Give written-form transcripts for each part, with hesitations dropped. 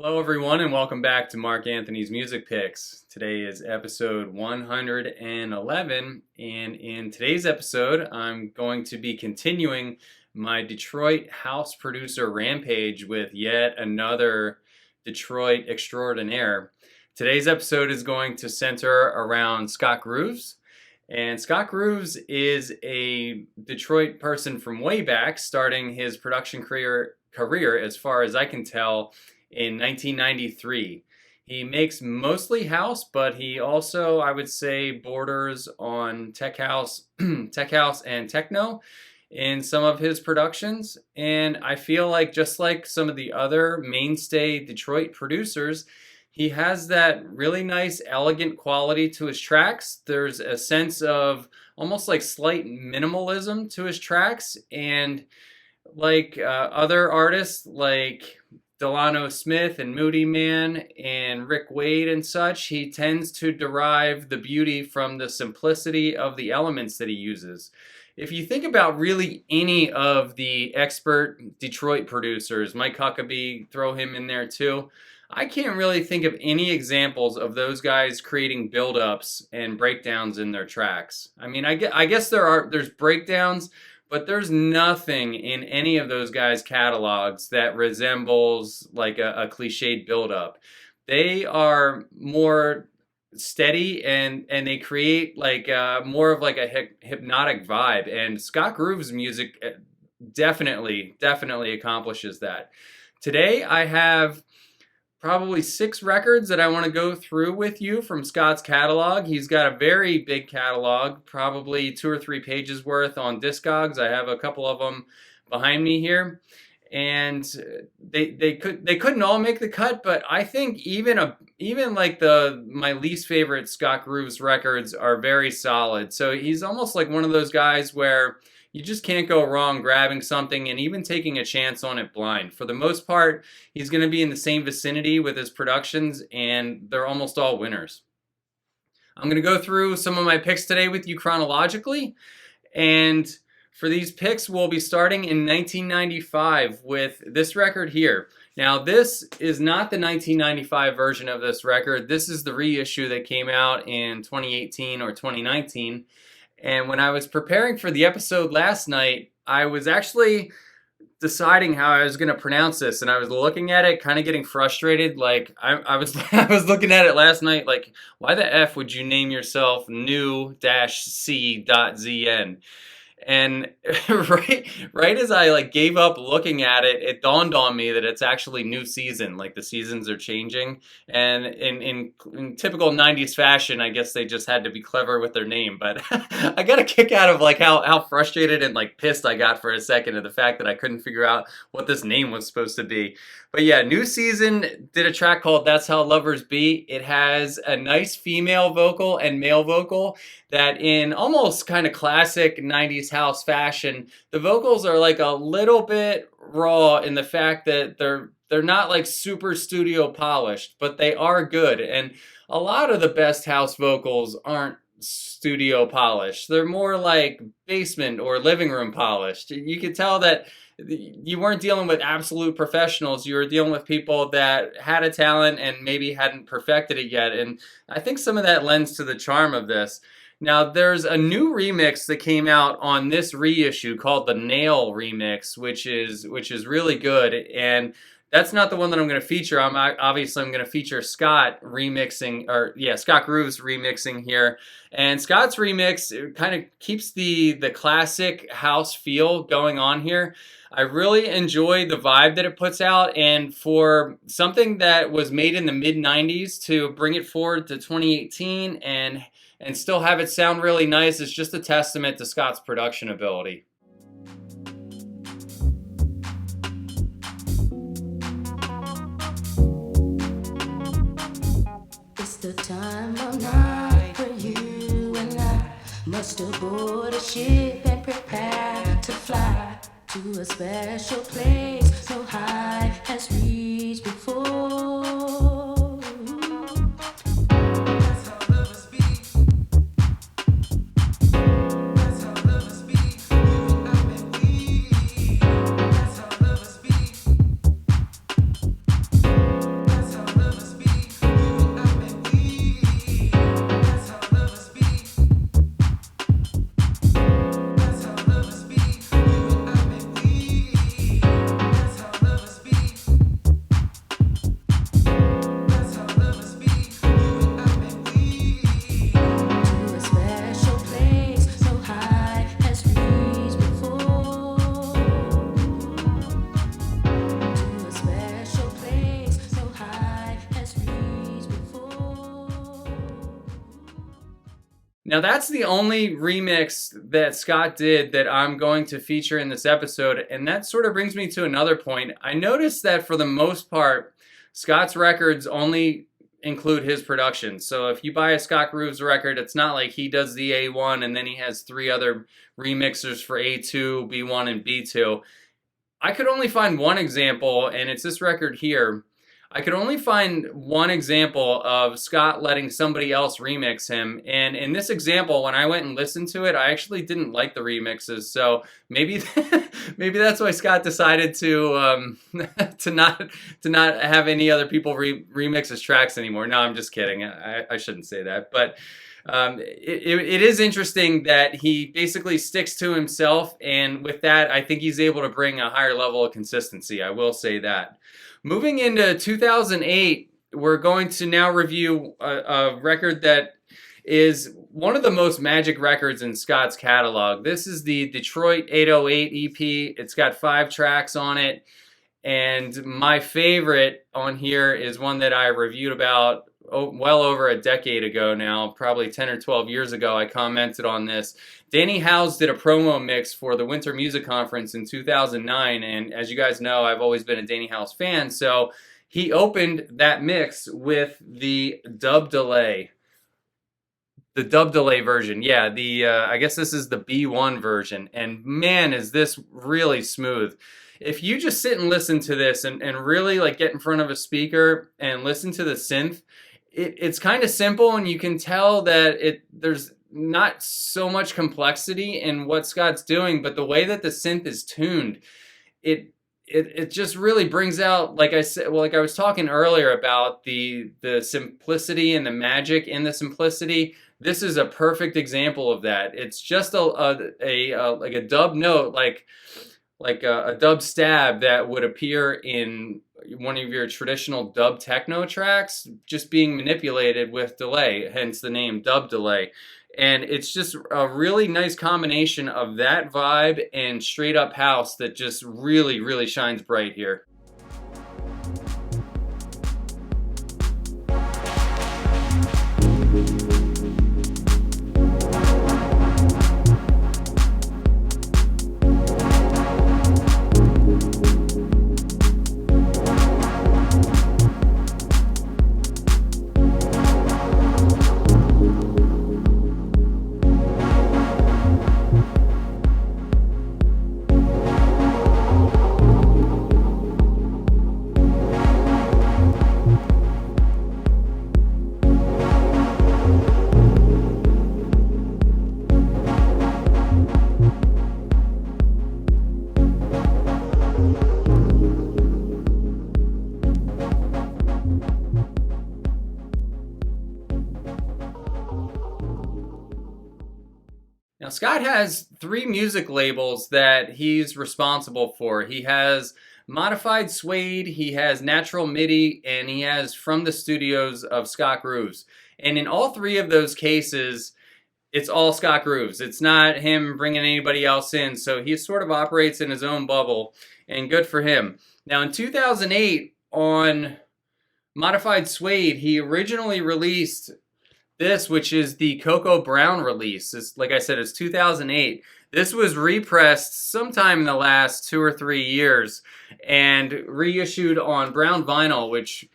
Hello everyone and welcome back to Mark Anthony's Music Picks. Today is episode 111 and in today's episode I'm going to be continuing my Detroit house producer rampage with yet another Detroit extraordinaire. Today's episode is going to center around Scott Grooves. And Scott Grooves is a Detroit person from way back, starting his production career as far as I can tell in 1993. He makes mostly house, but he also, I would say, borders on tech house and techno in some of his productions. And I feel like just like some of the other mainstay Detroit producers, he has that really nice, elegant quality to his tracks. There's a sense of almost like slight minimalism to his tracks. And like other artists like Delano Smith and Moody Man and Rick Wade and such, he tends to derive the beauty from the simplicity of the elements that he uses. If you think about really any of the expert Detroit producers, Mike Huckabee, throw him in there too, I can't really think of any examples of those guys creating build-ups and breakdowns in their tracks. I mean, I guess there's breakdowns, but there's nothing in any of those guys' catalogs that resembles like a cliched build-up. They are more steady and they create like more of like a hypnotic vibe. And Scott Grooves' music definitely accomplishes that. Today I have probably 6 records that I want to go through with you from Scott's catalog. He's got a very big catalog, probably 2 or 3 pages worth on Discogs. I have a couple of them behind me here. And they couldn't all make the cut, but I think even like my least favorite Scott Grooves records are very solid. So he's almost like one of those guys where you just can't go wrong grabbing something and even taking a chance on it blind. For the most part, he's going to be in the same vicinity with his productions, and they're almost all winners. I'm going to go through some of my picks today with you chronologically, and for these picks, we'll be starting in 1995 with this record here. Now, this is not the 1995 version of this record. This is the reissue that came out in 2018 or 2019. And when I was preparing for the episode last night, I was actually deciding how I was going to pronounce this, and I was looking at it, kind of getting frustrated. Like I was looking at it last night, like, why the F would you name yourself new-c.zn? And right as I like gave up looking at it, it dawned on me that it's actually new season. Like the seasons are changing, and in typical 90s fashion, I guess they just had to be clever with their name. But I got a kick out of like how frustrated and like pissed I got for a second at the fact that I couldn't figure out what this name was supposed to be. But yeah, New Season did a track called That's How Lovers Be. It has a nice female vocal and male vocal that in almost kind of classic 90s house fashion, the vocals are like a little bit raw in the fact that they're not like super studio polished, but they are good. And a lot of the best house vocals aren't studio polished. They're more like basement or living room polished. You could tell that you weren't dealing with absolute professionals. You were dealing with people that had a talent and maybe hadn't perfected it yet. And I think some of that lends to the charm of this. Now, there's a new remix that came out on this reissue called the Nail Remix, which is really good. And that's not the one that I'm going to feature. I'm going to feature Scott remixing, Scott Grooves remixing here. And Scott's remix kind of keeps the classic house feel going on here. I really enjoy the vibe that it puts out, and for something that was made in the mid-90s to bring it forward to 2018 and still have it sound really nice is just a testament to Scott's production ability. It's the time of night when you and I must aboard a ship and prepare to fly to a special place no eye has reached before. That's how lovers be. That's how lovers be. You and I and we. That's how lovers be. Now that's the only remix that Scott did that I'm going to feature in this episode, and that sort of brings me to another point. I noticed that for the most part, Scott's records only include his production. So if you buy a Scott Grooves record, it's not like he does the A1 and then he has 3 other remixers for A2, B1, and B2. I could only find one example, and it's this record here. I could only find one example of Scott letting somebody else remix him. And in this example, when I went and listened to it, I actually didn't like the remixes. So maybe maybe that's why Scott decided to to not have any other people remix his tracks anymore. No, I'm just kidding. I shouldn't say that. But it is interesting that he basically sticks to himself. And with that, I think he's able to bring a higher level of consistency. I will say that. Moving into 2008, we're going to now review a record that is one of the most magic records in Scott's catalog. This is the Detroit 808 EP. It's got 5 tracks on it. And my favorite on here is one that I reviewed about well over a decade ago now, probably 10 or 12 years ago. I commented on this. Danny Howes did a promo mix for the Winter Music Conference in 2009, and as you guys know, I've always been a Danny Howes fan, so he opened that mix with the dub delay. The dub delay version, yeah, I guess this is the B1 version, and man, is this really smooth. If you just sit and listen to this and really like get in front of a speaker and listen to the synth, it's kind of simple, and you can tell that there's not so much complexity in what Scott's doing, but the way that the synth is tuned, it just really brings out, like I said, well, like I was talking earlier about the simplicity and the magic in the simplicity. This is a perfect example of that. It's just like a dub note, like a dub stab that would appear in one of your traditional dub techno tracks, just being manipulated with delay, hence the name dub delay. And it's just a really nice combination of that vibe and straight up house that just really, really shines bright here. Now, Scott has 3 music labels that he's responsible for. He has Modified Suede, he has Natural Midi, and he has From the Studios of Scott Grooves. And in all 3 of those cases, it's all Scott Grooves. It's not him bringing anybody else in, so he sort of operates in his own bubble, and good for him. Now, in 2008, on Modified Suede, he originally released this, which is the Coco Brown release. Like I said, it's 2008. This was repressed sometime in the last 2 or 3 years and reissued on brown vinyl, which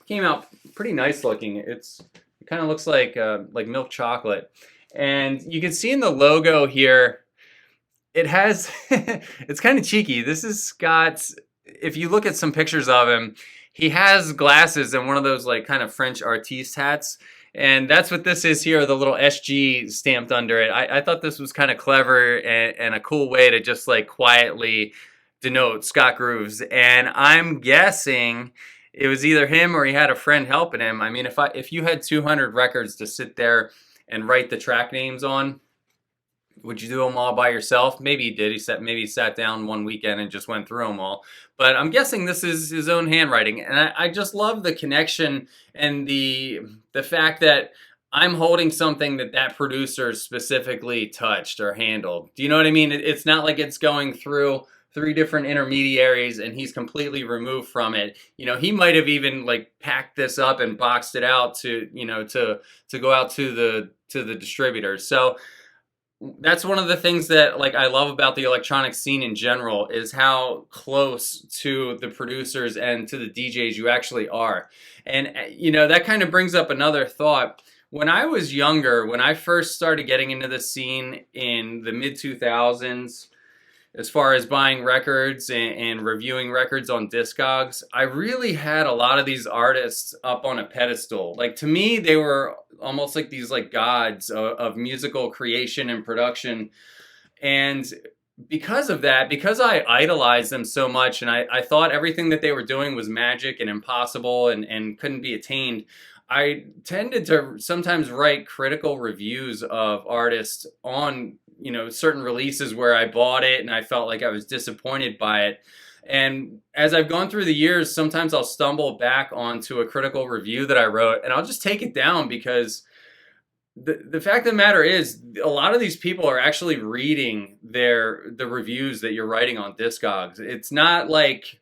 came out pretty nice looking. It kind of looks like milk chocolate. And you can see in the logo here, it has, it's kind of cheeky. This is Scott's, if you look at some pictures of him, he has glasses and one of those like kind of French artiste hats. And that's what this is here, the little SG stamped under it. I thought this was kind of clever and a cool way to just like quietly denote Scott Grooves. And I'm guessing it was either him or he had a friend helping him. I mean, if you had 200 records to sit there and write the track names on, would you do them all by yourself? Maybe he did. Maybe he sat down one weekend and just went through them all. But I'm guessing this is his own handwriting. And I just love the connection and the fact that I'm holding something that producer specifically touched or handled. Do you know what I mean? It's not like it's going through three different intermediaries, and he's completely removed from it. He might have even like packed this up and boxed it out to to go out to the distributors. So that's one of the things that like I love about the electronic scene in general, is how close to the producers and to the DJs you actually are. And that kind of brings up another thought. When I was younger, when I first started getting into the scene in the mid 2000s, as far as buying records and reviewing records on Discogs, I really had a lot of these artists up on a pedestal. Like, to me, they were almost like these like gods of musical creation and production. And because of that, because I idolized them so much, and I thought everything that they were doing was magic and impossible and couldn't be attained, I tended to sometimes write critical reviews of artists on certain releases where I bought it and I felt like I was disappointed by it. And as I've gone through the years, sometimes I'll stumble back onto a critical review that I wrote, and I'll just take it down, because the fact of the matter is, a lot of these people are actually reading the reviews that you're writing on Discogs. It's not like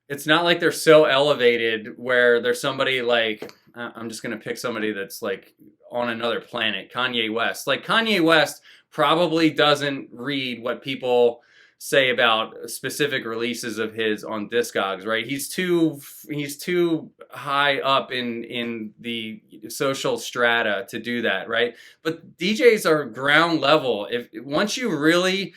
they're so elevated where there's somebody like, I'm just going to pick somebody that's like on another planet, Kanye West. Like, Kanye West probably doesn't read what people say about specific releases of his on Discogs, right? He's too high up in the social strata to do that, right? But DJs are ground level. If once you really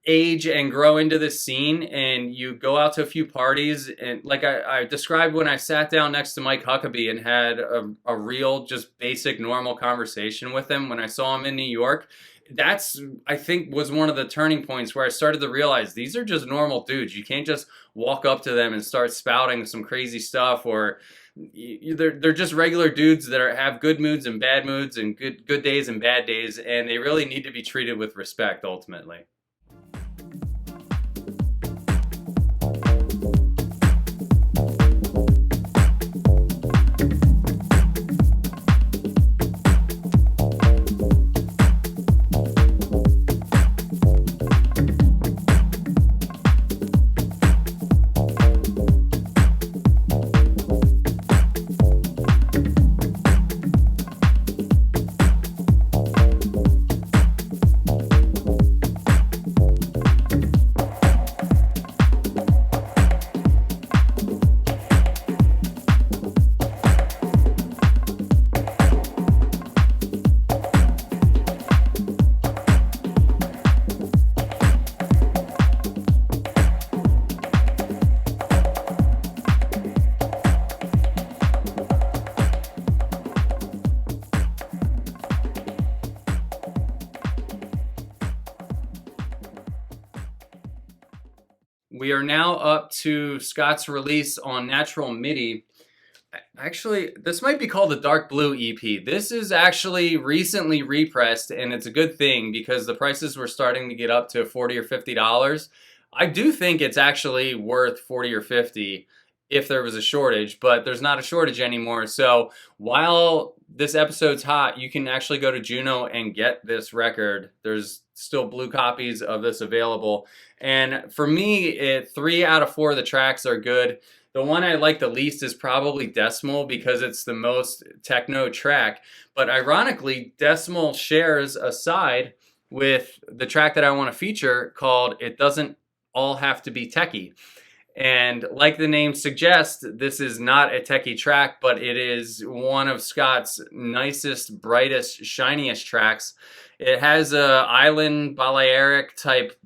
age and grow into the scene and you go out to a few parties, and like I described when I sat down next to Mike Huckabee and had a real, just basic, normal conversation with him when I saw him in New York, that's, I think, was one of the turning points where I started to realize these are just normal dudes. You can't just walk up to them and start spouting some crazy stuff, or they're just regular dudes that have good moods and bad moods, and good days and bad days, and they really need to be treated with respect ultimately. We are now up to Scott's release on Natural Midi. Actually, this might be called the Dark Blue EP. This is actually recently repressed, and it's a good thing because the prices were starting to get up to $40 or $50. I do think it's actually worth 40 or 50 if there was a shortage, but there's not a shortage anymore. So while this episode's hot, you can actually go to Juno and get this record. There's still blue copies of this available. And for me, 3 out of 4 of the tracks are good. The one I like the least is probably Decimal, because it's the most techno track. But ironically, Decimal shares a side with the track that I want to feature called It Doesn't All Have to Be Techie. And like the name suggests, this is not a techie track, but it is one of Scott's nicest, brightest, shiniest tracks. It has a island Balearic type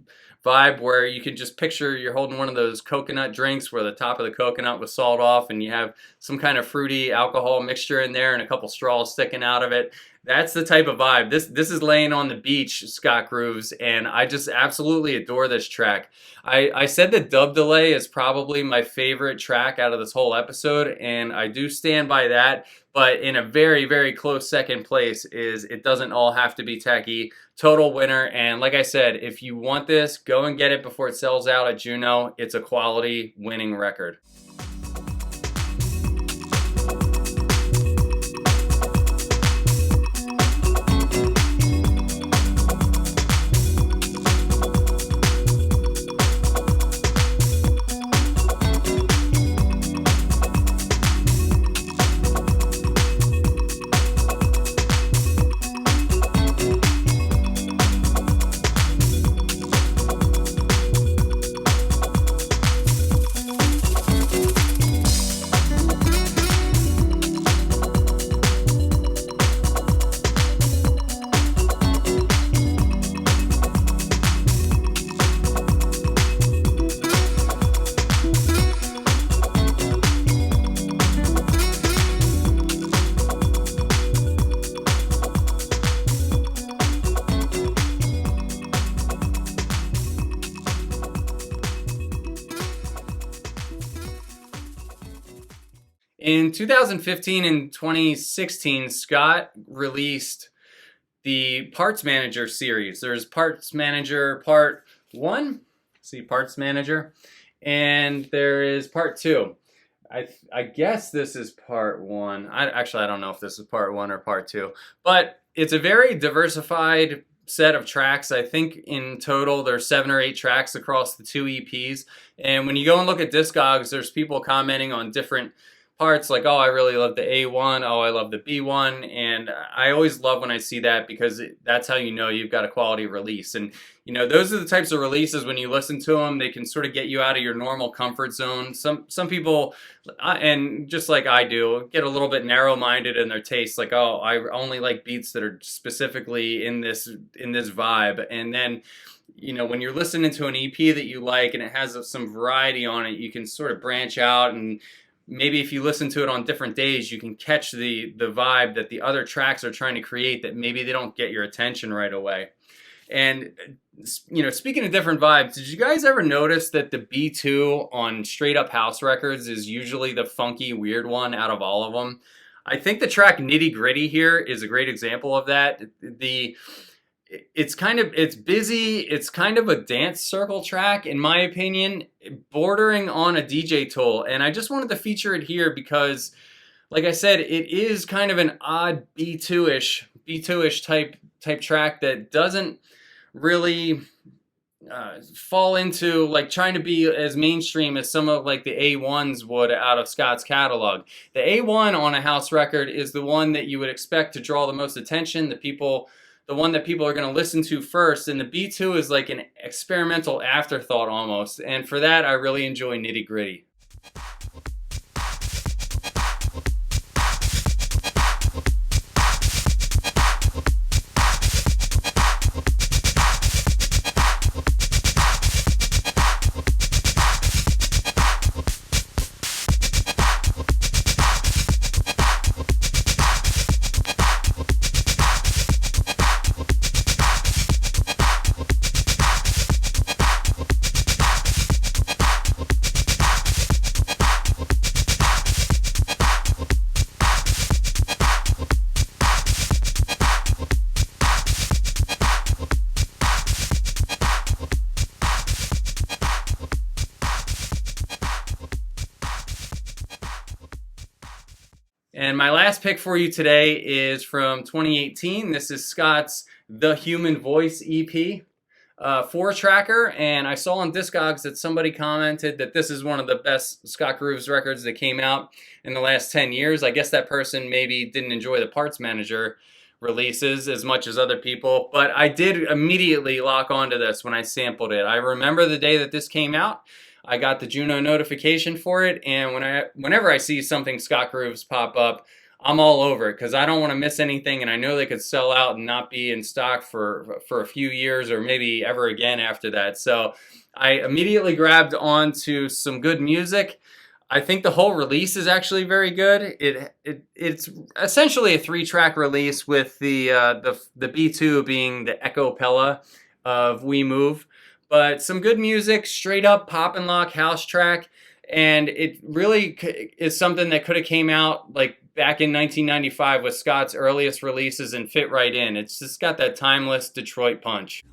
vibe where you can just picture you're holding one of those coconut drinks where the top of the coconut was sawed off and you have some kind of fruity alcohol mixture in there and a couple straws sticking out of it. That's the type of vibe. This is laying on the beach, Scott grooves, and I just absolutely adore this track. I said that Dub Delay is probably my favorite track out of this whole episode, and I do stand by that, but in a very, very close second place is It Doesn't All Have to Be Techie. Total winner, and like I said, if you want this, go and get it before it sells out at Juno. It's a quality winning record. In 2015 and 2016, Scott released the Parts Manager series. There's Parts Manager Part 1, see Parts Manager, and there is Part 2. I guess this is Part 1. I don't know if this is Part 1 or Part 2, but it's a very diversified set of tracks. I think in total there's 7 or 8 tracks across the 2 EPs, and when you go and look at Discogs, there's people commenting on different parts like, oh, I really love the A1, oh, I love the B1, and I always love when I see that because that's how you know you've got a quality release. And you know, those are the types of releases when you listen to them, they can sort of get you out of your normal comfort zone. Some people, and just like I do, get a little bit narrow-minded in their taste, like, oh, I only like beats that are specifically in this vibe. And then, you know, when you're listening to an EP that you like and it has some variety on it, you can sort of branch out, and maybe if you listen to it on different days, you can catch the vibe that the other tracks are trying to create that maybe they don't get your attention right away. And, you know, speaking of different vibes, did you guys ever notice that the B2 on straight up house records is usually the funky, weird one out of all of them? I think the track Nitty Gritty here is a great example of that. It's busy, it's kind of a dance circle track, in my opinion, bordering on a DJ tool. And I just wanted to feature it here because, like I said, it is kind of an odd B2-ish type track that doesn't really fall into like trying to be as mainstream as some of like the A1s would out of Scott's catalog. The A1 on a house record is the one that you would expect to draw the most attention, the one that people are going to listen to first, and the B2 is like an experimental afterthought almost, and for that I really enjoy Nitty Gritty. And my last pick for you today is from 2018. This is Scott's The Human Voice EP, 4-tracker. And I saw on Discogs that somebody commented that this is one of the best Scott Grooves records that came out in the last 10 years. I guess that person maybe didn't enjoy the Parts Manager releases as much as other people, but I did immediately lock onto this when I sampled it. I remember the day that this came out. I got the Juno notification for it, and whenever I see something Scott Grooves pop up, I'm all over it because I don't want to miss anything, and I know they could sell out and not be in stock for a few years or maybe ever again after that. So I immediately grabbed onto some good music. I think the whole release is actually very good. It's essentially a 3-track release with the B2 being the echo pella of We Move. But some good music, straight up pop and lock house track, and it really is something that could have came out like back in 1995 with Scott's earliest releases and fit right in. It's just got that timeless Detroit punch.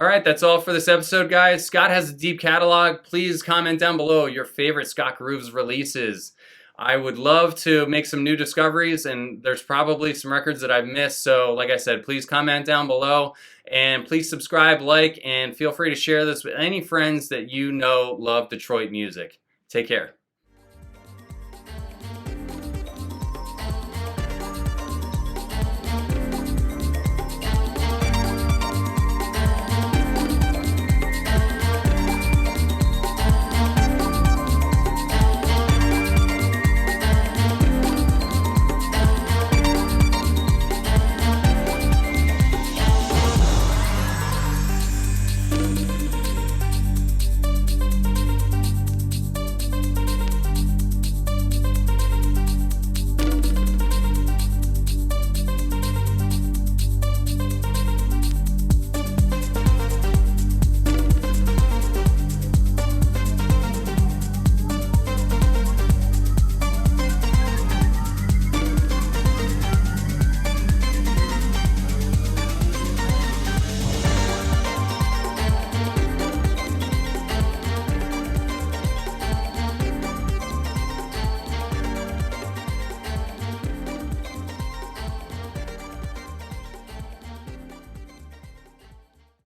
All right, that's all for this episode, guys. Scott has a deep catalog. Please comment down below your favorite Scott Grooves releases. I would love to make some new discoveries, and there's probably some records that I've missed. So, like I said, please comment down below, and please subscribe, like, and feel free to share this with any friends that you know love Detroit music. Take care.